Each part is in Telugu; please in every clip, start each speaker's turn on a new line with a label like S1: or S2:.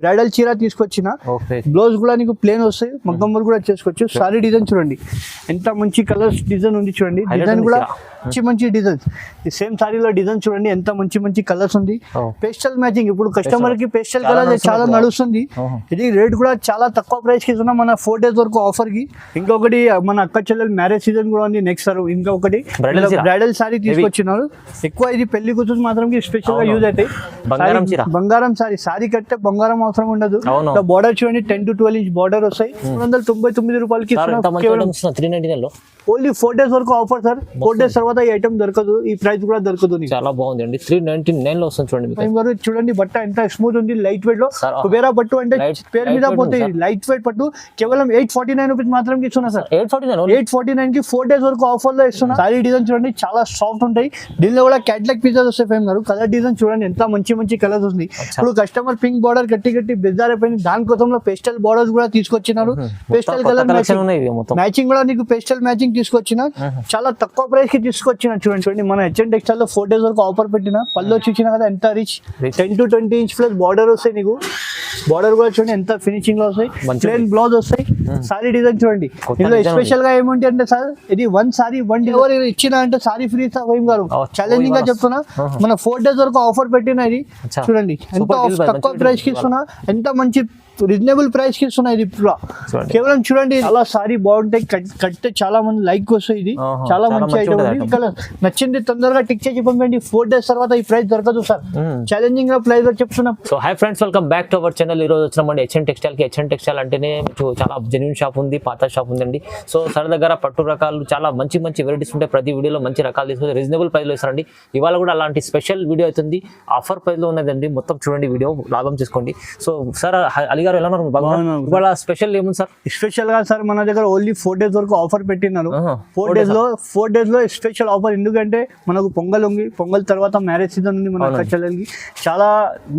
S1: బ్రైడల్ చీర తీసుకొచ్చిన బ్లౌజ్ కూడా నీకు ప్లేన్ వస్తాయి, మగ్గం వర్క్ కూడా చేసుకోవచ్చు. సారీ డిజైన్ చూడండి ఎంత మంచి కలర్స్ డిజైన్ ఉంది చూడండి, డిజైన్ కూడా మంచి డిజైన్స్. ఈ సేమ్ సారీలో డిజైన్ చూడండి ఎంత మంచి కలర్స్ ఉంది. పేస్టల్ మ్యాచింగ్ ఇప్పుడు కస్టమర్ కి పేస్టల్ కలర్ చాలా నడుస్తుంది. ఇది రేట్ కూడా చాలా తక్కువ ప్రైస్ కి ఇస్తున్నాం మన 4 days వరకు ఆఫర్ కి. ఇంకొకటి మన అక్క చెల్లెలు మ్యారేజ్ సీజన్ కూడా ఉంది నెక్స్ట్ సార్. ఇంకొకటి బ్రైడల్ సారీ తీసుకొచ్చినారు. ఎక్కువ ఇది పెళ్లి కూతురు మాత్రం స్పెషల్ గా యూజ్ అవుతాయి. బంగారం సారీ కట్టే బంగారం అవసరం ఉండదు. బార్డర్ చూడండి 10 to 12 inch బార్డర్ వస్తాయి. 399 రూపాయలకి ఓన్లీ 4 days వరకు ఆఫర్ సార్. 4 days తర్వాత ఈ ఐటమ్ దొరకదు, ఈ ప్రైస్ కూడా దొరకదు.
S2: చాలా బాగుంది అండి. 399 లో వస్తుంది చూడండి.
S1: చూడండి బట్ట ఎంత స్మూత్ ఉంది, లైట్ వెయిట్ లో. కుబేరా పట్టు అంటే పేరు మీద పోతే లైట్ వెయిట్ పట్టు కేవలం 849 రూపీస్ మాత్రం ఇస్తున్నా సార్. 849 కి 4 days వరకు ఆఫర్ లో ఇస్తున్నా. సారీ డిజైన్ చూడండి చాలా సాఫ్ట్ ఉంటాయి. దీనిలో కూడా క్యాట్లాగ్ పీసెస్ వస్తాయి. ఫేమ్ గారు కలర్ డిజైన్ చూడండి ఎంత మంచి కలర్స్ ఉంది. ఇప్పుడు కస్టమర్ పింక్ బార్డర్ కట్టి బెజార్ అయిపోయింది, దానికోసంలో పేస్టల్ బార్డర్స్ కూడా తీసుకొచ్చినారు. పేస్టల్ కలర్ మ్యాచింగ్ కూడా నీకు పేస్టల్ మ్యాచింగ్ తీసుకొచ్చిన చాలా తక్కువ ప్రైస్ కి తీసుకొచ్చిన. చూడండి మన హెచ్ఎన్ టెక్స్టైల్ లో 4 days వరకు ఆఫర్ పెట్టిన. పళ్ళు చూసిన కదా ఎంత rich 10 to 20 inch plus border వస్తాయి. నీకు బార్డర్ కూడా చూడండి ఎంత ఫినిషింగ్ లో వస్తాయి. ప్లేన్ బ్లౌజ్ వస్తాయి. సారీ డిజైన్ చూడండి. ఇందులో స్పెషల్ గా ఏముంటే అంటే సార్ ఇది 1 సారీ 1 డెలివరీ ఇచ్చిన అంటే సారీ ఫ్రీ సార్ గారు. ఛాలెంజింగ్ గా చెప్తున్నా, మన 4 days వరకు ఆఫర్ పెట్టిన. ఇది చూడండి ఎంత తక్కువ ప్రైస్ కి ఇస్తున్నా, ఎంత మంచి రీజనబుల్ ప్రైస్ కి ఇస్తున్నా. ఇది కేవలం చూడండి చాలా సారీ బాగుంటాయి, కట్టే చాలా మంది లైక్ వస్తాయి. ఇది చాలా మంచి ఐటమ్ ఉంది. కలర్ నచ్చింది తొందరగా టిక్ చేసి పంపండి. 4 days తర్వాత ఈ ప్రైస్ దొరకదు సార్. ఛాలెంజింగ్ గా ప్రైస్ చెప్తున్నా.
S2: So hi friends, welcome back to our channel. ఈ రోజు వచ్చినామండి హెచ్ఎన్ టెక్స్టైల్ కి. హెచ్ఎన్ టెక్స్టైల్ అంటేనే చాలా జెన్యూన్ షాప్ ఉంది, పాత షాప్ ఉందండి. సో సార్ దగ్గర పట్టు రకాలు చాలా మంచి వెరైటీస్ ఉంటాయి. ప్రతి వీడియోలో మంచి రకాలు తీసుకొని రీజనబుల్ ప్రైస్ లో ఇస్తారండి. ఇవాళ కూడా అలాంటి స్పెషల్ వీడియో అవుతుంది, ఆఫర్ ప్రైస్ లో ఉన్నదండి. మొత్తం చూడండి వీడియో, లాభం చేసుకోండి. సో సార్ అలీ గారు ఎలా ఉన్నారు? ఇవాళ స్పెషల్ ఏముంది సార్?
S1: స్పెషల్ గా సార్ మన దగ్గర ఓన్లీ 4 days వరకు ఆఫర్ పెట్టినారు. 4 days లో స్పెషల్ ఆఫర్. ఎందుకంటే మనకు పొంగల్ తర్వాత మ్యారేజ్ సీజన్ ఉంది మన అక్క చెల్లెలకి. చాలా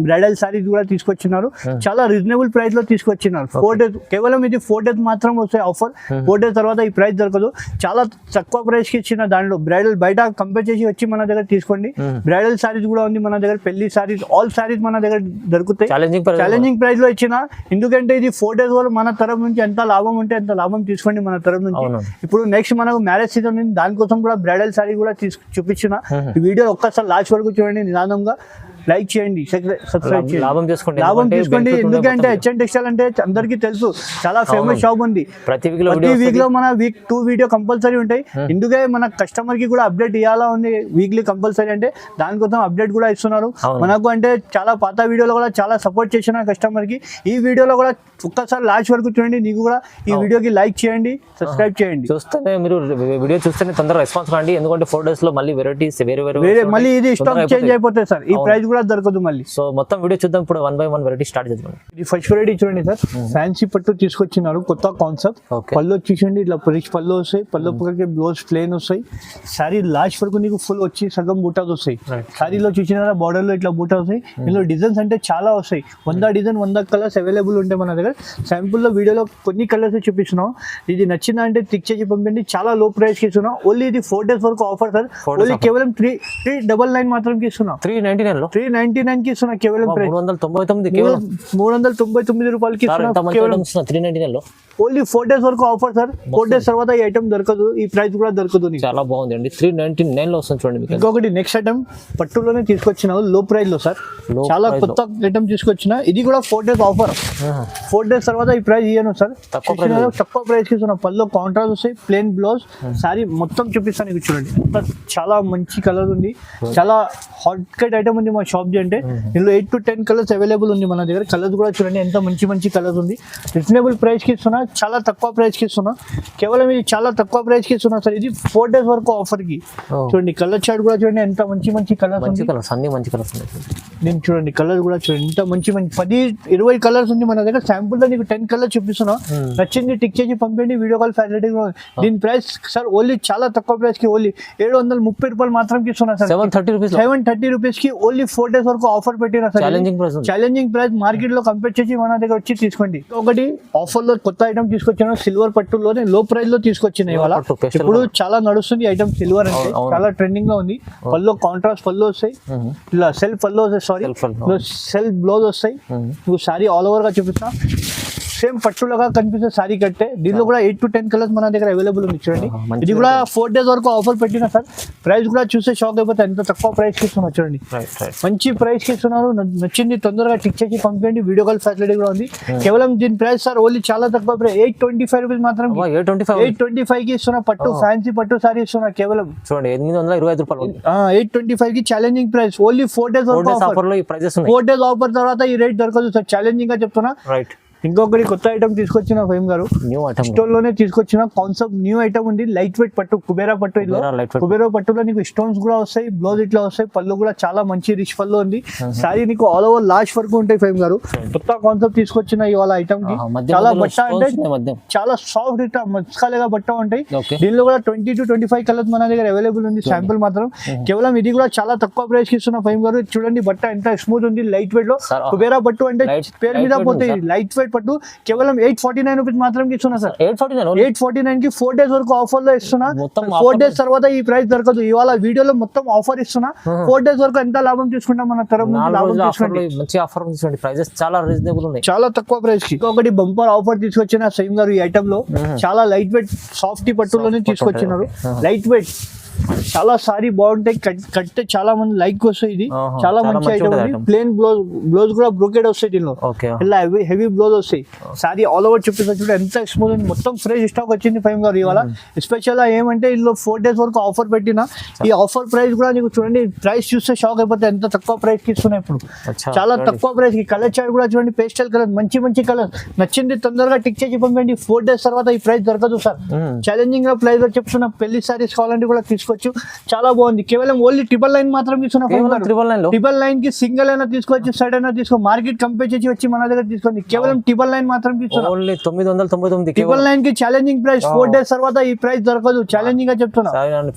S1: బ్రైడల్ సారీస్ కూడా తీసుకొచ్చినారు, చాలా రీజనబుల్ ప్రైస్ లో తీసుకొచ్చినారు. 4 days కేవలం ఇది 4 days మాత్రం వస్తాయి ఆఫర్. 4 days తర్వాత ఈ ప్రైస్ దొరకదు. చాలా తక్కువ ప్రైస్ కి ఇచ్చిన. దాంట్లో బ్రైడల్ బయట కంపేర్ చేసి వచ్చి మన దగ్గర తీసుకోండి. బ్రైడల్ సారీస్ కూడా ఉంది మన దగ్గర, పెళ్లి సారీస్ ఆల్ సారీస్ మన దగ్గర దొరుకుతాయి ఛాలెంజింగ్ ప్రైస్ లో ఇచ్చిన. ఎందుకంటే ఇది 4 days వరకు మన తరఫు నుంచి ఎంత లాభం ఉంటే అంత లాభం తీసుకోండి మన తరఫు నుంచి. ఇప్పుడు నెక్స్ట్ మనకు మ్యారేజ్ సీజన్ ఉంది, దానికోసం కూడా బ్రైడల్ సారీ కూడా చూపించిన. ఈ వీడియో ఒక్కసారి లాస్ట్ వరకు చూడండి, నిదానంగా లైక్ చేయండి, సబ్స్క్రైబ్ చేయండి, లాభం తీసుకోండి. ఎందుకంటే హెచ్ఎన్ టెక్స్టైల్ అంటే అందరికీ తెలుసు, చాలా ఫేమస్ షాప్ ఉంది. ప్రతి వీక్ లో మన 2 వీడియో కంపల్సరీ ఉంటాయి. ఎందుకంటే మన కస్టమర్ కి కూడా అప్డేట్ ఇవ్వాలా ఉంది వీక్లీ కంపల్సరీ. అంటే దానికోసం అప్డేట్ కూడా ఇస్తున్నారు మనకు. అంటే చాలా పాత వీడియోలో కూడా చాలా సపోర్ట్ చేసిన కస్టమర్ కి. ఈ వీడియోలో కూడా ఒక్కసారి లాస్ట్ వరకు చూడండి. నీకు కూడా ఈ వీడియోకి లైక్ చేయండి, సబ్స్క్రైబ్ చేయండి.
S2: చూస్తేనే మీరు వీడియో చూస్తేనే తొందరగా రెస్పాన్స్ కాండి. ఎందుకంటే 4 days లో మళ్ళీ వెరైటీస్ వేరే
S1: మళ్ళీ ఇది స్టాక్ చేంజ్ అయిపోతాయి సార్. ఈ ప్రైస్ కూడా దొరకదు మళ్ళీ.
S2: సో మొత్తం వీడియో చూద్దాం. ఇప్పుడు 1 by 1 వెరైటీ స్టార్ట్ చేద్దాం.
S1: ఇది ఫస్ట్ వెరైటీ చూడండి సార్, ఫ్యాన్సీ పట్టు తీసుకొచ్చినారు, కొత్త కాన్సెప్ట్. పళ్ళు చూడండి ఇట్లా రిచ్ పళ్ళు వస్తాయి. పళ్ళు పక్కకి బ్లౌజ్ ప్లేన్ వస్తాయి. సారీ లాస్ట్ వరకు నీకు ఫుల్ వచ్చి సగం బూటాస్ వస్తాయి. సారీలో చూసిన బార్డర్ లో ఇట్లా బూటా వస్తాయి. ఇందులో డిజైన్స్ అంటే చాలా వస్తాయి. 100 డిజైన్ 100 కలర్స్ అవైలబుల్ ఉంటాయి మన దగ్గర. శాంపుల్ లో వీడియోలో కొన్ని కలర్స్ చూపిస్తున్నాం. ఇది నచ్చిందా అంటే టిక్ చేసి పంపండి. చాలా లో ప్రైస్ కి ఇస్తున్నాం. ఓన్లీ ఇది 4 days వరకు ఆఫర్ సార్. ఓన్లీ కేవలం 399 మాత్రం ఇస్తున్నాం. 399 కి ఇస్తున్నా. కేవలం 399 రూపాయలకి ఇస్తున్నా. ఓన్లీ 4 days వరకు ఆఫర్ సార్. 4 days తర్వాత ఈ ఐటమ్ దొరకదు, ఈ ప్రైస్ కూడా దొరకదు.
S2: చాలా బాగుంది అండి. 399 లో వస్తుంది చూడండి.
S1: ఇంకొకటి నెక్స్ట్ ఐటమ్ పట్టులోనే తీసుకొచ్చిన లో ప్రైస్ లో సార్. చాలా కొత్త ఐటమ్ తీసుకొచ్చిన. ఇది కూడా 4 days ఆఫర్. 4 days తర్వాత ఈ ప్రైస్ ఇయ్యను సార్. తక్కువ ప్రైస్ కి ఇస్తున్నా. పళ్ళు కాంట్రాస్ట్ వస్తాయి, ప్లేన్ బ్లౌజ్. సారీ మొత్తం చూపిస్తాను మీకు చూడండి. చాలా మంచి కలర్ ఉంది, చాలా హాట్ కట్ ఐటమ్ ఉంది మా షాప్ అంటే. ఇందులో 8 to 10 కలర్స్ అవైలబుల్ ఉంది మన దగ్గర. కలర్స్ కూడా చూడండి ఎంత మంచి కలర్స్ ఉంది. రీజనబుల్ ప్రైస్ కి ఇస్తున్నా, చాలా తక్కువ ప్రైస్ కి ఇస్తున్నా. కేవలం ఇది చాలా తక్కువ ప్రైస్ కి ఇస్తున్నా సార్. ఇది 4 days వరకు ఆఫర్ కి. చూడండి కలర్ చార్ట్ కూడా చూడండి ఎంత మంచి కలర్స్
S2: అన్ని మంచి కలర్స్ ఉన్నాయి.
S1: నేను చూడండి కలర్ కూడా చూడండి ఎంత మంచి 10-20 కలర్స్ ఉంది మన దగ్గర. శాంపుల్ లో నీకు 10 కలర్స్ చూపిస్తున్నా. నచ్చింది టిక్ చేసి పంపండి. Video call facility. దీని ప్రైస్ సార్ ఓన్లీ చాలా తక్కువ ప్రైస్ కి ఓన్లీ 730 రూపాయలు మాత్రం ఇస్తున్నా సార్. 730 రూపీస్ కి ఓన్లీ 4 days వరకు ఆఫర్ పెట్టినా sir
S2: challenging price
S1: challenging price market లో కంపేర్ చేసి మన దగ్గర వచ్చి తీసుకోండి. ఒకటి ఆఫర్ లో కొత్త ఐటమ్ తీసుకొచ్చాను, సిల్వర్ పట్టులోనే లో ప్రైస్ లో తీసుకొచ్చిన ఇవాళ. ఇప్పుడు చాలా నడుస్తుంది ఐటమ్ సిల్వర్ అంటే, చాలా ట్రెండింగ్ లో ఉంది. పల్లో కాంట్రాస్ట్ పళ్ళు వస్తాయి, ఇలా సెల్ఫ్ పళ్ళు వస్తాయి, సారీ సెల్ఫ్ బ్లౌజ్ వస్తాయి. నువ్వు సారీ ఆల్ ఓవర్ గా చూపిస్తా, సేమ్ పట్టులాగా కనిపిస్తే సారీ కట్టే. దీనిలో కూడా 8 to 10 కలర్స్ మన దగ్గర అవైలబుల్ ఉంది చూడండి. ఇది కూడా 4 days వరకు ఆఫర్ పెట్టినా సార్. ప్రైస్ కూడా చూస్తే షాక్ అయిపోతే ఎంత తక్కువ ప్రైస్ కి ఇస్తున్నారు చూడండి, మంచి ప్రైస్ కి ఇస్తున్నారు. నచ్చింది తొందరగా టిక్ చేసి పంపించండి, వీడియో కాల్ ఫెసిలిటీ కూడా ఉంది. కేవలం దీని ప్రైస్ సార్ ఓన్లీ చాలా తక్కువ ప్రైస్, 825 రూపీస్ మాత్రం. 825 కి ఇస్తున్నా, పట్టు ఫ్యాన్సీ పట్టు సారీ ఇస్తున్నా కేవలం
S2: చూడండి 825 రూపాయలు.
S1: 825 కి ఛాలెంజింగ్ ప్రైస్, ఓన్లీ 4 days వరకు ఆఫర్. 4 days ఆఫర్ తర్వాత ఈ రేట్ దొరకదు సార్, ఛాలెంజింగ్ గా చెప్తున్నా. ఇంకొకటి కొత్త ఐటమ్ తీసుకొచ్చిన ఫైమ్ గారు,
S2: న్యూ ఐటమ్
S1: స్టోన్ లోనే తీసుకొచ్చిన కాన్సెప్ట్ న్యూ ఐటమ్ ఉంది. లైట్ వెయిట్ పట్టు, కుబేరా పట్టు. కుబేరా పట్టులో నీకు స్టోన్స్ కూడా వస్తాయి, బ్లౌజ్ ఇట్లా వస్తాయి, పళ్ళు కూడా చాలా మంచి రిచ్ పళ్ళు ఉంది. సారీ నీకు ఆల్ ఓవర్ లాస్ట్ వరకు ఉంటాయి ఫైమ్ గారు. కొత్త కాన్సెప్ట్ తీసుకొచ్చిన ఇవాళ ఐటమ్ కి. చాలా బట్ట అంటే చాలా సాఫ్ట్ ఇట్లా మస్కాలేగా బట్ట ఉంటాయి. దీనిలో కూడా 20 to 25 కలర్స్ మన దగ్గర అవైలబుల్ ఉంది, శాంపుల్ మాత్రం. కేవలం ఇది కూడా చాలా తక్కువ ప్రైస్ కి ఇస్తున్న ఫైమ్ గారు. చూడండి బట్ట ఎంత స్మూత్ ఉంది, లైట్ వెయిట్ లో. కుబేరా పట్టు అంటే పేరు మీద పోతాయి, లైట్ వెయిట్ పట్టు. కేవలం 849 రూపీస్ మాత్రం ఇస్తున్నా సార్. 849 కి 4 days వరకు ఆఫర్ లో ఇస్తున్నా. 4 days తర్వాత ఈ ప్రైస్ దొరకదు. ఇవాళ వీడియోలో మొత్తం ఆఫర్ ఇస్తున్నా. 4 days వరకు ఎంత లాభం తీసుకుంటాం మన తరఫు నుంచి, లాభం తీసుకోండి.
S2: మంచి ఆఫర్ ఉంది, ప్రైజెస్ చాలా రీజనబుల్ ఉన్నాయి,
S1: చాలా తక్కువ ప్రైస్ కి. ఒకటి బంపర్ ఆఫర్ తీసుకొచ్చిన సైమ్ గారు ఈ ఐటమ్ లో. చాలా లైట్ వెయిట్ సాఫ్టీ పట్టులోనే తీసుకొచ్చినారు. లైట్ వెయిట్ చాలా సారీ బాగుంటాయి, కట్టే చాలా మంది లైక్ వస్తాయి. ఇది చాలా మంచి ఐటమ్ ఉంది. ప్లేన్ బ్లౌజ్ కూడా బ్రోకెడ్ వస్తాయి దీనిలో, ఇలా హెవీ బ్లౌజ్ వస్తాయి. సారీ ఆల్ ఓవర్ చూపిస్తా చూడ ఎంత స్మూత్ ఉంది. మొత్తం ఫ్రెష్ స్టాక్ వచ్చింది ఫైమ్ గారు ఇవాళ. స్పెషల్ గా ఏమంటే ఇందులో 4 days వరకు ఆఫర్ పెట్టిన. ఈ ఆఫర్ ప్రైస్ కూడా నీకు చూడండి, ప్రైస్ చూస్తే షాక్ అయిపోతే ఎంత తక్కువ ప్రైస్ కి ఇస్తున్నాయి ఇప్పుడు, చాలా తక్కువ ప్రైస్ కి. కలర్ చార్ట్ కూడా చూడండి, పేస్టల్ కలర్, మంచి మంచి కలర్. నచ్చింది తొందరగా టిక్ చేసి పంపండి. 4 days తర్వాత ఈ ప్రైస్ దొరకదు సార్. ఛాలెంజింగ్ గా ప్రైస్ లో చెప్తున్నా. పెళ్లి సారీస్ కావాలంటే కూడా తీసుకోవచ్చు, చాలా బాగుంది. కేవలం ఓన్లీ 999 మాత్రం ఇస్తున్నా. 999 కి సింగిల్ అయినా తీసుకోవచ్చు, సెట్ అయినా తీసుకో. మార్కెట్ కంపేర్ చేసి వచ్చి మన దగ్గర తీసుకోండి. కేవలం 999 మాత్రం ఇస్తున్నా. 999 కి ఛాలెంజింగ్ ప్రైస్. 4 days తర్వాత ఈ ప్రైస్ దొరకదు, ఛాలెంజింగ్ గా చెప్తున్నా.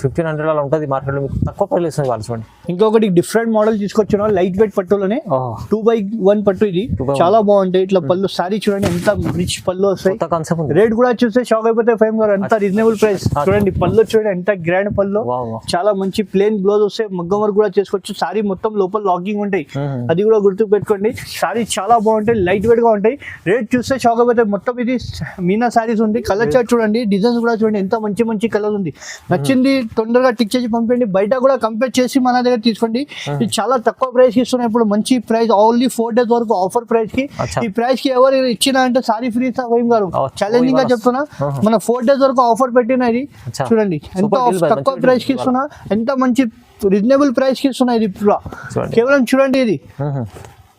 S2: 1500 అలా ఉంటుంది మార్కెట్ లో, తక్కువ ప్రైస్ ఇస్తుంది.
S1: ఇంకొకటి డిఫరెంట్ మోడల్ తీసుకొచ్చిన లైట్ వెయిట్ పట్టులోనే 2x1 పట్టు. ఇది చాలా బాగుంటాయి. ఇట్లా పళ్ళు సారీ చూడండి ఎంత రిచ్ పళ్ళు వస్తాయి. రేట్ కూడా చూస్తే షాక్ అయిపోతే ఫైమ్ గారు, ఎంత రీజనబుల్ ప్రైస్. చూడండి పళ్ళు చూడండి ఎంత గ్రాండ్ పళ్ళు, చాలా మంచి ప్లేన్ బ్లౌజ్ వస్తాయి. మగ్గం వర్క్ కూడా చేసుకోవచ్చు. సారీ మొత్తం లోపల లాకింగ్ ఉంటాయి, అది కూడా గుర్తు పెట్టుకోండి. సారీ చాలా బాగుంటాయి, లైట్ వెయిట్ గా ఉంటాయి. రేట్ చూస్తే షాక్ అయిపోతాయి. మొత్తం ఇది మీనా సారీస్ ఉంది. కలర్ చార్ట్ చూడండి, డిజైన్స్ కూడా చూడండి ఎంత మంచి మంచి కలర్ ఉంది. నచ్చింది తొందరగా టిక్ చేసి పంపండి. బయట కూడా కంపేర్ చేసి మన దగ్గర తీసుకోండి. ఇది చాలా తక్కువ ప్రైస్ కి ఇస్తున్నాయి ఇప్పుడు, మంచి ప్రైస్. ఓన్లీ 4 days వరకు ఆఫర్ ప్రైస్ కి. ఈ ప్రైస్ కి ఎవరు ఇచ్చినా అంటే సారీ ఫ్రీ ఫైమ్ గారు, ఛాలెంజింగ్ గా చెప్తున్నా. మన 4 days వరకు ఆఫర్ పెట్టిన ఇది చూడండి ఎంత తక్కువ ప్రైస్ కి ఇస్తున్నా, ఎంత మంచి రీజనబుల్ ప్రైస్ కి ఇస్తున్నా. ఇది కేవలం చూడండి, ఇది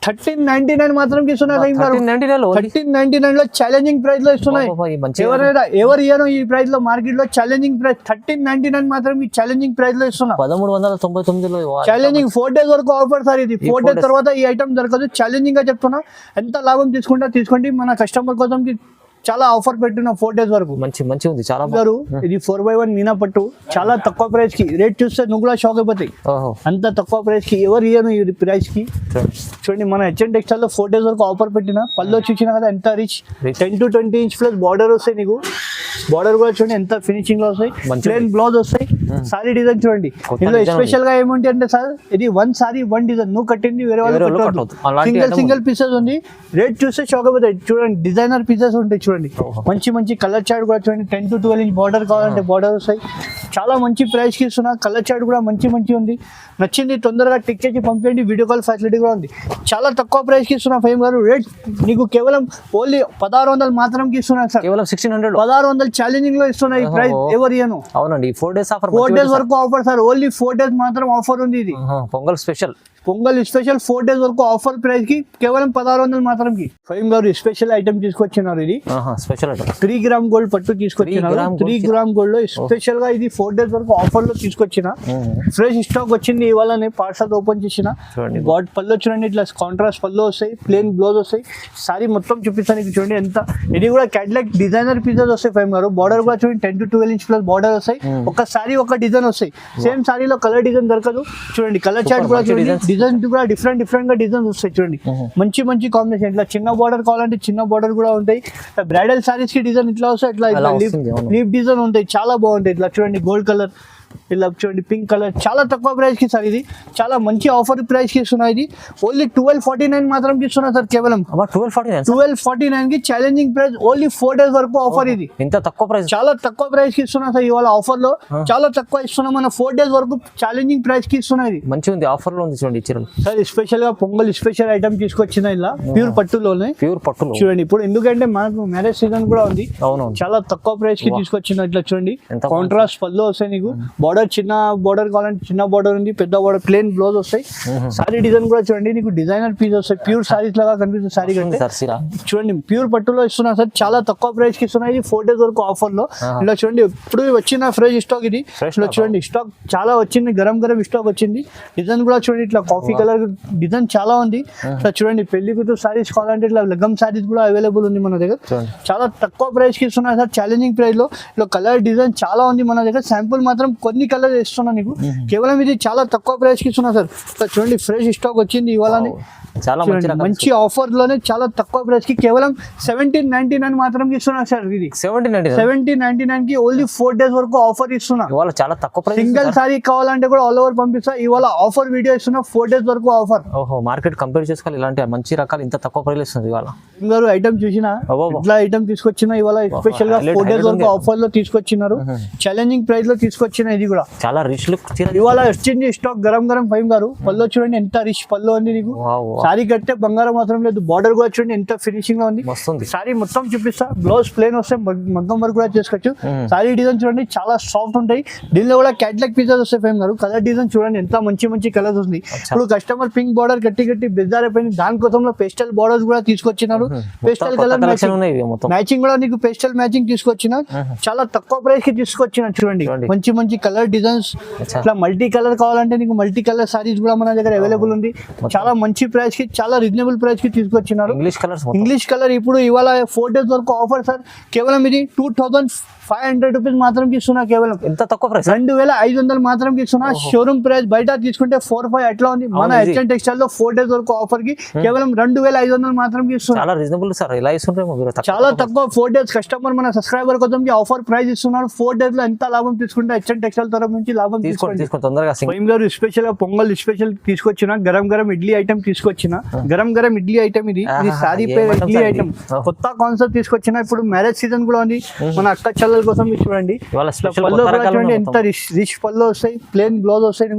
S1: 1399 మాత్రం ఇస్తున్నా. 1399 లో ఛాలెంజింగ్ ప్రైస్ లో ఇస్తున్నాయి. ఎవరు ఇయ్యను ఈ ప్రైస్ లో మార్కెట్ లో. ఛాలెంజింగ్ ప్రైస్ 1399 మాత్రం ఈ ఛాలెంజింగ్ ప్రైస్ లో ఇస్తున్నా.
S2: 1399
S1: ఛాలెంజింగ్ 4 days వరకు ఆఫర్ సార్. ఇది 4 days తర్వాత ఈ ఐటమ్ దొరకదు, ఛాలెంజింగ్ గా చెప్తున్నా. ఎంత లాభం తీసుకుంటా తీసుకోండి. మన కస్టమర్ కోసం చాలా ఆఫర్ పెట్టిన 4 days వరకు.
S2: మంచి ఉంది చాలా
S1: గారు. ఇది 4x1 మీనా పట్టు, చాలా తక్కువ ప్రైస్ కి. రేట్ చూస్తే నువ్వు కూడా షాక్ అయిపోతాయి, అంత తక్కువ ప్రైస్ కి ఎవరు ఇయ్యను ఈ ప్రైస్ కి. చూడండి మన హెచ్ఎన్ టెక్స్టైల్ లో 4 days వరకు ఆఫర్ పెట్టిన. పళ్ళు చూసిన కదా ఎంత rich, 10 to 20 inch plus border వస్తాయి నీకు. బార్డర్ కూడా చూడండి ఎంత ఫినిషింగ్ లో వస్తాయి. ప్లేన్ బ్లౌజ్ వస్తాయి. సారీ డిజైన్ చూడండి. ఇందులో స్పెషల్ గా ఏముంటే అంటే సార్, ఇది 1 సారీ 1 డిజైన్. నువ్వు కట్టింది వేరే వాళ్ళు సింగిల్ పీసెస్ ఉంది. రేట్ చూస్తే షాక్ అయిపోతాయి. చూడండి డిజైనర్ పీసెస్ ఉంటాయి చూడండి. మంచి మంచి కలర్ చార్ట్ కూడా చూడండి. 10 to 12 inch బార్డర్ కావాలంటే బార్డర్ వస్తాయి. చాలా మంచి ప్రైస్ కి ఇస్తున్నా. కలర్ చార్ట్ కూడా మంచి ఉంది. నచ్చింది తొందరగా టిక్ చేసి పంపండి. వీడియో కాల్ ఫెసిలిటీ కూడా ఉంది. చాలా తక్కువ ప్రైస్ కి ఇస్తున్నా ఫైమ్ గారు. రేట్ నీకు కేవలం ఓన్లీ 1600 మాత్రం ఇస్తున్నా సార్.
S2: కేవలం 1600
S1: 1600 ఛాలెంజింగ్ లో ఇస్తున్నా. ఈ ప్రైస్ ఎవరు ఇయ్యను.
S2: అవునండి 4 days ఆఫర్.
S1: 4 days వరకు ఆఫర్ సార్. ఓన్లీ 4 days మాత్రం ఆఫర్ ఉంది. ఇది
S2: పొంగల్ స్పెషల్
S1: 4 days వరకు ఆఫర్ ప్రైస్ కి కేవలం 1600 మాత్రం కి. ఫైమ్ గారు స్పెషల్ ఐటమ్ తీసుకొచ్చినారు. ఇది
S2: స్పెషల్ ఐటమ్
S1: 3 gram గోల్డ్ పట్టు తీసుకొచ్చినారు. 3 gram గోల్డ్ లో స్పెషల్ గా ఇది 4 days వరకు ఆఫర్ లో తీసుకొచ్చిన. ఫ్రెష్ స్టాక్ వచ్చింది ఇవాళనే, పార్సల్ ఓపెన్ చేసిన. గాడ్ పళ్ళు చూడండి, ఇట్లా కాంట్రాస్ట్ పళ్ళు వస్తాయి, ప్లేన్ బ్లౌజ్ వస్తాయి. సారీ మొత్తం చూపిస్తాను చూడండి ఎంత. ఇది కూడా క్యాటలాగ్ డిజైనర్ పీసెస్ వస్తాయి ఫైమ్ గారు. బార్డర్ కూడా చూడండి 10 to 12 inch ప్లస్ బార్డర్ వస్తాయి. ఒక సారీ ఒక డిజైన్ వస్తాయి. సేమ్ సారీలో కలర్ డిజైన్ దొరకదు. చూడండి కలర్ చార్ట్ కూడా చూడండి. డిజైన్ కూడా డిఫరెంట్ గా డిజైన్స్ వస్తాయి చూడండి. మంచి మంచి కాంబినేషన్. ఇట్లా చిన్న బార్డర్ కావాలంటే చిన్న బార్డర్ కూడా ఉంటాయి. బ్రైడల్ సారీస్ కి డిజైన్ ఇట్లా వస్తాయి, ఇట్లా లీఫ్ డిజైన్ ఉంటాయి, చాలా బాగుంటాయి. ఇట్లా చూడండి గోల్డ్ కలర్, ఇలా చూడండి పింక్ కలర్, చాలా తక్కువ ప్రైస్ కి సార్. ఇది చాలా మంచి ఆఫర్ ప్రైస్ కి ఇస్తున్నా. ఇది ఓన్లీ 1249 మాత్రం ఇస్తున్నా సార్. కేవలం 1249 కి ఛాలెంజింగ్ ప్రైస్. ఓన్లీ 4 days వరకు ఆఫర్. ఇది
S2: ఇంత తక్కువ ప్రైస్,
S1: చాలా తక్కువ ప్రైస్ కి ఇస్తున్నా సార్. ఇవాళ ఆఫర్ లో చాలా తక్కువ ఇస్తున్నా. మన 4 days వరకు ఛాలెంజింగ్ ప్రైస్ కి ఇస్తున్నా. ఇది
S2: మంచిగా ఉంది, ఆఫర్ లో ఉంది చూడండి చీరలు
S1: సార్. స్పెషల్ గా పొంగల్ స్పెషల్ ఐటమ్ తీసుకొచ్చిన ఇలా ప్యూర్ పట్టులోనే. చూడండి ఇప్పుడు ఎందుకంటే మనకు మ్యారేజ్ సీజన్ కూడా ఉంది.
S2: అవునవును,
S1: చాలా తక్కువ ప్రైస్ కి తీసుకొచ్చిన. ఇట్లా చూడండి కాంట్రాస్ట్ పళ్ళు వస్తాయి నీకు. బార్డర్ చిన్న బార్డర్ కావాలంటే చిన్న బార్డర్ ఉంది, పెద్ద బార్డర్ ప్లేన్ బ్లౌజ్ వస్తాయి. సారీ డిజైన్ కూడా చూడండి నీకు డిజైనర్ పీస్ వస్తాయి. ప్యూర్ సారీస్ లాగా కనిపిస్తుంది సారీ కంటే. చూడండి ప్యూర్ పట్టులో ఇస్తున్నా సార్. చాలా తక్కువ ప్రైస్ కి ఇస్తున్నా. ఇది 4 days వరకు ఆఫర్ లో. ఇలా చూడండి ఇప్పుడు వచ్చిన ఫ్రెష్ స్టాక్ ఇది. ఇలా చూడండి స్టాక్ చాలా వచ్చింది, గరం స్టాక్ వచ్చింది. డిజైన్ కూడా చూడండి ఇట్లా కాఫీ కలర్ డిజైన్ చాలా ఉంది. ఇట్లా చూడండి పెళ్లి కూతురు సారీస్ కావాలంటే ఇట్లా లగ్గం సారీస్ కూడా అవైలబుల్ ఉంది మన దగ్గర. చాలా తక్కువ ప్రైస్ కి ఇస్తున్నా సార్. ఛాలెంజింగ్ ప్రైస్ లో ఇలా కలర్ డిజైన్ చాలా ఉంది మన దగ్గర. శాంపుల్ మాత్రం కొన్ని కలర్ ఇస్తున్నా నీకు. కేవలం ఇది చాలా తక్కువ ప్రైస్ కి ఇస్తున్నా సార్. చూడండి ఫ్రెష్ స్టాక్ వచ్చింది ఇవాళ.
S2: చాలా
S1: మంచి ఆఫర్ లోనే చాలా తక్కువ ప్రైస్ కి కేవలం 1799 మాత్రం ఇస్తున్నా సార్. ఇది 1799 కి ఓన్లీ 4 days వరకు ఆఫర్ ఇస్తున్నా.
S2: ఇవాళ చాలా తక్కువ ప్రైస్.
S1: సింగిల్ సారీ కావాలంటే కూడా ఆల్ ఓవర్ పంపిస్తా. ఇవాళ ఆఫర్ వీడియో ఇస్తున్నా. 4 days వరకు ఆఫర్.
S2: ఓహో, మార్కెట్ కంపేర్ చేసుకోవాలి, ఇలాంటి మంచి రకాలు ఇంత తక్కువ ప్రైస్ ఇస్తుంది ఇవాళ.
S1: గారు ఐటమ్ చూసినా ఇట్లా ఐటమ్ తీసుకొచ్చిన ఇవాళ స్పెషల్ గా 4 days వరకు ఆఫర్ లో తీసుకొచ్చినారు. ఛాలెంజింగ్ ప్రైస్ లో తీసుకొచ్చిన. ఇది కూడా చాలా
S2: రిచ్ లుక్
S1: ఇవాళ వచ్చింది స్టాక్. గరం ఫైమ్ గారు పళ్ళు చూడండి ఎంత రిచ్ పళ్ళు ఉంది నీకు. సారీ కట్టే బంగారం మాత్రం లేదు. బార్డర్ కూడా చూడండి ఎంత ఫినిషింగ్ లో ఉంది. సారీ మొత్తం చూపిస్తా. బ్లౌజ్ ప్లేన్ వస్తే మగ్గం వర్క్ కూడా చేసుకోవచ్చు. సారీ డిజైన్ చూడండి చాలా సాఫ్ట్ ఉంటాయి. దీనిలో కూడా క్యాట్లాగ్ పీసెస్ వస్తాయి ఫైమ్ గారు. కలర్ డిజైన్ చూడండి ఎంత మంచి కలర్స్ ఉంది. ఇప్పుడు కస్టమర్ పింక్ బార్డర్ కట్టి బెజార్ అయిపోయింది. దానికోసంలో పేస్టల్ బార్డర్స్ కూడా తీసుకొచ్చినారు. పేస్టల్ కలర్ మ్యాచింగ్ కూడా నీకు పేస్టల్ మ్యాచింగ్ తీసుకొచ్చిన. చాలా తక్కువ ప్రైస్ కి తీసుకొచ్చిన. చూడండి మంచి కలర్ డిజైన్స్. ఇట్లా మల్టీ కలర్ కావాలంటే నీకు మల్టీ కలర్ సారీస్ కూడా మన దగ్గర అవైలబుల్ ఉంది. చాలా మంచి ప్రైస్ కి, చాలా రీజనబుల్ ప్రైస్ కి తీసుకొచ్చినారు. ఇంగ్లీష్ కలర్ ఇప్పుడు ఇవాళ 4 days వరకు ఆఫర్ సార్. కేవలం ఇది 2500 రూపీస్ మాత్రం ఇస్తున్నా. కేవలం ఎంత తక్కువ ప్రైస్, 2500 మాత్రం ఇస్తున్నా. షోరూమ్ ప్రైస్ బయట తీసుకుంటే 4-5 అట్లా ఉంది. మన హెచ్ఎన్ టెక్స్టైల్ లో 4 days వరకు ఆఫర్ కి కేవలం 2500 మాత్రం ఇస్తున్నా. చాలా రీజనబుల్ సార్. ఇలా ఇస్తుంటే చాలా తక్కువ. 4 days కస్టమర్ మన సబ్స్క్రైబర్ కోసం ఆఫర్ ప్రైస్ ఇస్తున్నారు. 4 days లో ఎంత లాభం తీసుకుంటే హెచ్ఎన్ టెక్స్టైల్ తరఫు నుంచి లాభం తీసుకోండి తొందరగా. గారు స్పెషల్ గా పొంగల్ స్పెషల్ తీసుకొచ్చిన. గరం ఇడ్లీ ఐటమ్ తీసుకొచ్చిన. గరం ఇడ్లీ ఐటమ్. ఇది సారీ పే ఇడ్లీ ఐటమ్. కొత్త కాన్సెప్ట్ తీసుకొచ్చిన. ఇప్పుడు మ్యారేజ్ సీజన్ కూడా ఉంది. మన అక్క చెల్లెల కోసం చూడండి. పళ్ళు చూడండి ఎంత రిచ్ పళ్ళు వస్తాయి. ప్లేన్ బ్లౌజ్ వస్తాయి.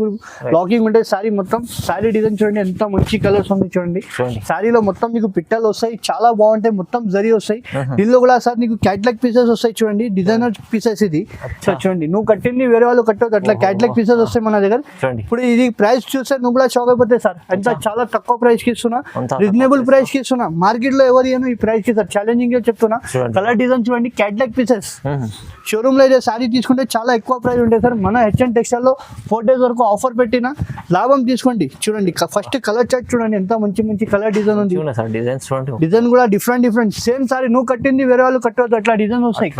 S1: లాకింగ్ ఉంటాయి సారీ మొత్తం. సారీ డిజైన్ చూడండి ఎంత మంచి కలర్స్ ఉంది. చూడండి సారీలో మొత్తం నీకు పిట్టలు వస్తాయి. చాలా బాగుంటాయి. మొత్తం జరీ వస్తాయి. దీనిలో కూడా సార్ నీకు క్యాట్లాగ్ పీసెస్ వస్తాయి. చూడండి డిజైనర్ పీసెస్. ఇది చూడండి నువ్వు కట్టింది వేరే వాళ్ళు కట్టదు. అట్లా క్యాట్లాగ్ పీసెస్ వస్తాయి మన దగ్గర. ఇప్పుడు ఇది ప్రైస్ చూస్తే నువ్వు కూడా షాక్ అయిపోతాయి సార్. ఎంత చాలా తక్కువ ప్రైస్ కి ఇస్తున్నా. రీజనబుల్ ప్రైస్ కి ఇస్తున్నా. మార్కెట్ లో ఎవరు ఈ ప్రైస్ కి సార్ ఛాలెంజింగ్ గా చెప్తున్నా. కలర్ డిజైన్ చూడండి క్యాట్లాగ్ పీసెస్. షోరూమ్ లో అయితే సారీ తీసుకుంటే చాలా ఎక్కువ ప్రైస్ ఉంటాయి సార్. మన హెచ్ఎన్ టెక్స్టైల్ లో 4 days వరకు ఆఫర్ పెట్టిన లాభం తీసుకోండి. చూడండి ఫస్ట్ కలర్ చార్ట్ చూడండి ఎంత మంచి కలర్ డిజైన్ ఉంది. డిజైన్ కూడా డిఫరెంట్ సేమ్ సారీ నువ్వు కట్టింది వేరే వాళ్ళు కట్టవద్దు. అట్లా డిజైన్ వస్తాయి.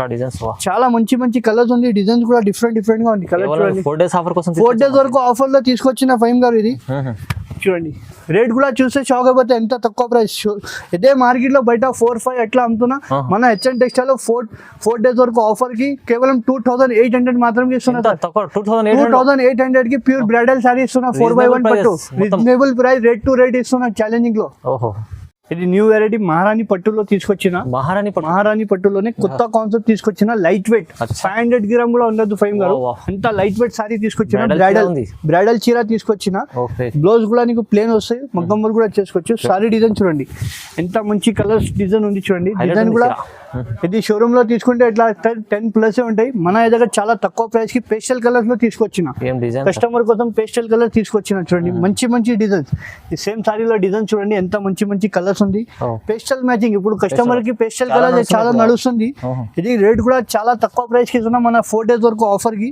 S1: చాలా మంచి కలర్స్ ఉంది. డిజైన్స్ కూడా డిఫరెంట్ గా ఉంది. కలర్ చూడండి 4 days వరకు ఆఫర్ లో తీసుకొచ్చిన ఫైమ్ గారు. ఇది చూడండి రేట్ కూడా చూస్తే షాక్ అయిపోతే ఎంత తక్కువ ప్రైస్. ఇదే మార్కెట్ లో బయట 4-5 అట్లా అమ్ముతున్నా. మన హెచ్ఎన్ టెక్స్టైల్ లో 4 days వరకు ఆఫర్ కి కేవలం 2800 మాత్రం ఇస్తున్నా. 2800 కి ప్యూర్ బ్రైడల్ సారీ ఇస్తున్నా. 4x1 పట్టు reasonable price. Rate to rate ఇస్తున్నా ఛాలెంజింగ్ లో. ఇది న్యూ వెరైటీ మహారాణి పట్టులో తీసుకొచ్చిన. మహారాణి పట్టులోనే కొత్త కాన్సెప్ట్ తీసుకొచ్చిన. లైట్ వెయిట్ 500 గ్రామ్ కూడా ఉండదు ఫైమ్ గారు. అంత లైట్ వెయిట్ సారీ తీసుకొచ్చిన. బ్రైడల్ చీర తీసుకొచ్చిన. బ్లౌజ్ కూడా నీకు ప్లేన్ వస్తాయి. మగ్గం కూడా చేసుకోవచ్చు. సారీ డిజైన్ చూడండి ఎంత మంచి కలర్స్ డిజైన్ ఉంది. చూడండి డిజైన్ కూడా ఇది షోరూమ్ లో తీసుకుంటే ఇట్లా 10+ ఉంటాయి. మన దగ్గర చాలా తక్కువ ప్రైస్ కి పేస్టల్ కలర్స్ లో తీసుకొచ్చిన. కస్టమర్ కోసం పేస్టల్ కలర్ తీసుకొచ్చిన. చూడండి మంచి డిజైన్స్. ఈ సేమ్ సారీలో డిజైన్ చూడండి ఎంత మంచి కలర్స్ ఉంది. Pastel matching. ఇప్పుడు కస్టమర్ కి పేస్టల్ కలర్ చాలా నడుస్తుంది. ఇది రేట్ కూడా చాలా తక్కువ ప్రైస్ కి ఇస్తున్నాం మన 4 days వరకు ఆఫర్ కి.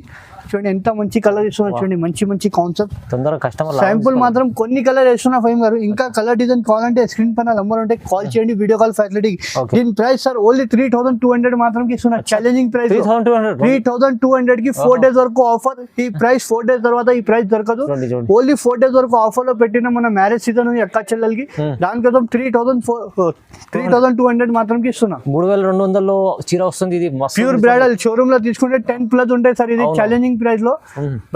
S1: చూడండి ఎంత మంచి కలర్ ఇస్తున్నా చూడండి, మంచి మంచి కాన్సెప్ట్.
S2: తొందరగా కస్టమర్
S1: శాంపుల్ మాత్రం కొన్ని కలర్ వేస్తున్నా ఫైమ్ గారు. ఇంకా కలర్ డిజైన్ కావాలంటే స్క్రీన్ పైన నంబర్ ఉంటే కాల్ చేయండి, వీడియో కాల్ ఫెసిలిటీ. దీని ప్రైస్ సార్ ఓన్లీ 3200 మాత్రం ఇస్తున్నా, ఛాలెంజింగ్ ప్రైస్ 3200 కి 4 days వరకు ఆఫర్. ఈ ప్రైస్ 4 days తర్వాత ఈ ప్రైస్ దొరకదు. ఓన్లీ 4 days వరకు ఆఫర్ లో పెట్టిన మన మ్యారేజ్ సీజన్ ఉంది అక్క చెల్లెలకి. దానికోసం 3200 మాత్రం ఇస్తున్నా.
S2: 3200 చీర వస్తుంది. ఇది
S1: ప్యూర్ బ్రైడల్ షోరూమ్ లో తీసుకుంటే 10+ ఉంటాయి సార్. ఇది ఛాలెంజింగ్ ప్రైస్ లో.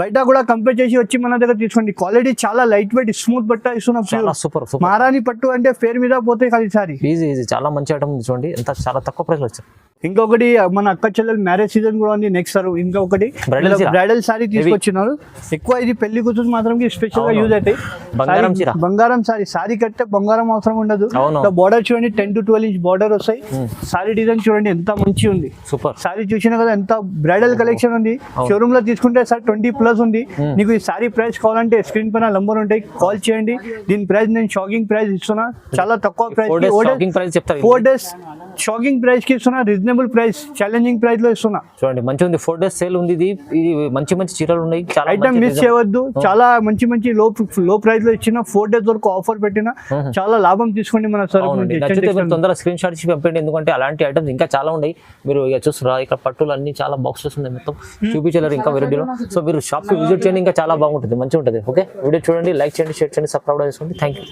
S1: బయట కూడా కంపేర్ చేసి వచ్చి మన దగ్గర తీసుకోండి. క్వాలిటీ చాలా లైట్ వెయిట్ స్మూత్ బట్ట ఇస్తున్నాం.
S2: సూపర్
S1: మారాని పట్టు అంటే పేరు మీద పోతే కదా సారీ.
S2: ఈజీ చాలా మంచి ఐటమ్ చూడండి, ఎంత చాలా తక్కువ ప్రైస్ లో వచ్చారు.
S1: ఇంకొకటి మన అక్క చెల్లెలు మ్యారేజ్ సీజన్ కూడా ఉంది నెక్స్ట్ సార్. ఇంకొకటి బ్రైడల్ సారీ తీసుకొచ్చినారు. ఎక్కువ ఇది పెళ్లి కూతురు మాత్రం స్పెషల్ గా యూజ్ అవుతాయి. బంగారం సారీ కట్టే బంగారం అవసరం ఉండదు. బార్డర్ చూడండి 10 to 12 inch బార్డర్ వస్తాయి. సారీ డిజైన్ చూడండి ఎంత మంచి ఉంది.
S2: సూపర్
S1: సారీ చూసినా కదా ఎంత బ్రైడల్ కలెక్షన్ ఉంది. షోరూమ్ లో తీసుకుంటే సార్ 20+ ఉంది. నీకు ఈ సారీ ప్రైస్ కావాలంటే స్క్రీన్ పైన నంబర్ ఉంటాయి, కాల్ చేయండి. దీని ప్రైస్ నేను షాకింగ్ ప్రైస్ ఇస్తున్నా, చాలా తక్కువ ప్రైస్. 4 days షాకింగ్ ప్రైస్ కి ఇస్తున్నా, రీజనబుల్ ప్రైస్, ఛాలెంజింగ్ ప్రైస్ లో ఇస్తున్నా.
S2: చూడండి మంచి ఉంది. 4 days సేల్ ఉంది. ఇది మంచి మంచి చీరలు ఉన్నాయి. చాలా
S1: ఐటమ్ మిస్ చేయవద్దు. చాలా మంచి లో ప్రైస్ లో ఇచ్చిన 4 days వరకు ఆఫర్ పెట్టిన చాలా లాభం తీసుకోండి మన సార్.
S2: తొందరగా స్క్రీన్ షాట్ ఇచ్చి పంపండి, ఎందుకంటే అలాంటి ఐటమ్స్ ఇంకా చాలా ఉన్నాయి. మీరు ఇక చూస్తున్నారు ఇక్కడ పట్టులు అన్ని చాలా బాక్సెస్ ఉన్నాయి, మొత్తం చూపించలేరు ఇంకా వెరైటీలో. సో మీరు షాప్ కి విజిట్ చేయండి, ఇంకా చాలా బాగుంటుంది, మంచిగా ఉంటుంది. ఓకే, వీడియో చూడండి, లైక్ చేయండి, షేర్ చేయండి, సబ్స్క్రైబ్ చేసుకోండి. Thank you.